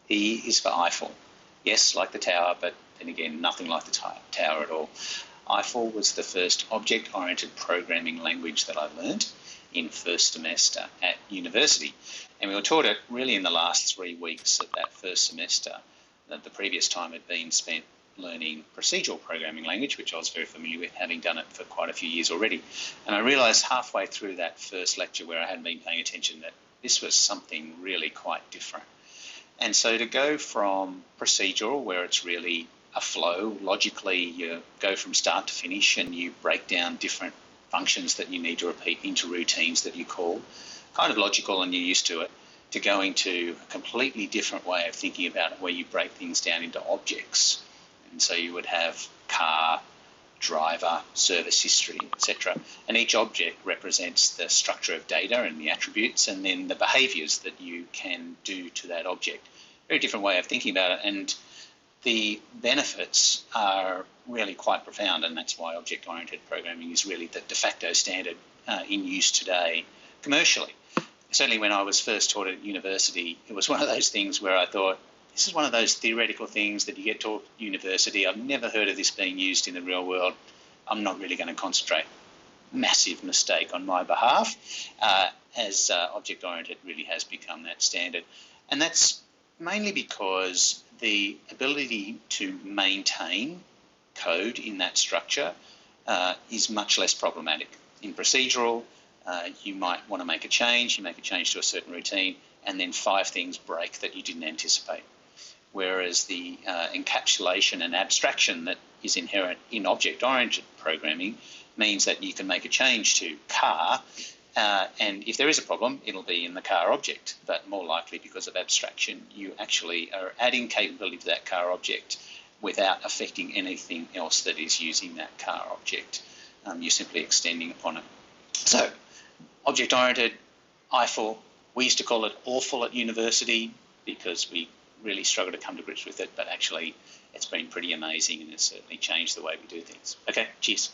E is for Eiffel. Yes, like the tower, but then again, nothing like the tower at all. Eiffel was the first object-oriented programming language that I learned in first semester at university. And we were taught it really in the last 3 weeks of that first semester. The previous time had been spent learning procedural programming language, which I was very familiar with, having done it for quite a few years already. And I realised halfway through that first lecture, where I hadn't been paying attention, that this was something really quite different. And so to go from procedural, where it's really a flow, logically you go from start to finish and you break down different functions that you need to repeat into routines that you call, kind of logical and you're used to it, to going to a completely different way of thinking about it, where you break things down into objects. And so you would have car, driver, service history, etc. And each object represents the structure of data and the attributes and then the behaviours that you can do to that object. Very different way of thinking about it. And the benefits are really quite profound, and that's why object-oriented programming is really the de facto standard in use today commercially. Certainly when I was first taught at university, it was one of those things where I thought, this is one of those theoretical things that you get taught at university. I've never heard of this being used in the real world. I'm not really going to concentrate. Massive mistake on my behalf, as object-oriented really has become that standard. And that's mainly because the ability to maintain code in that structure is much less problematic. In procedural, you might want to make a change, you make a change to a certain routine, and then 5 things break that you didn't anticipate. Whereas the encapsulation and abstraction that is inherent in object-oriented programming means that you can make a change to car, and if there is a problem, it'll be in the car object. But more likely, because of abstraction, you actually are adding capability to that car object without affecting anything else that is using that car object. You're simply extending upon it. So, object-oriented, Eiffel, we used to call it awful at university because we really struggled to come to grips with it, but actually it's been pretty amazing and it's certainly changed the way we do things. Okay, cheers.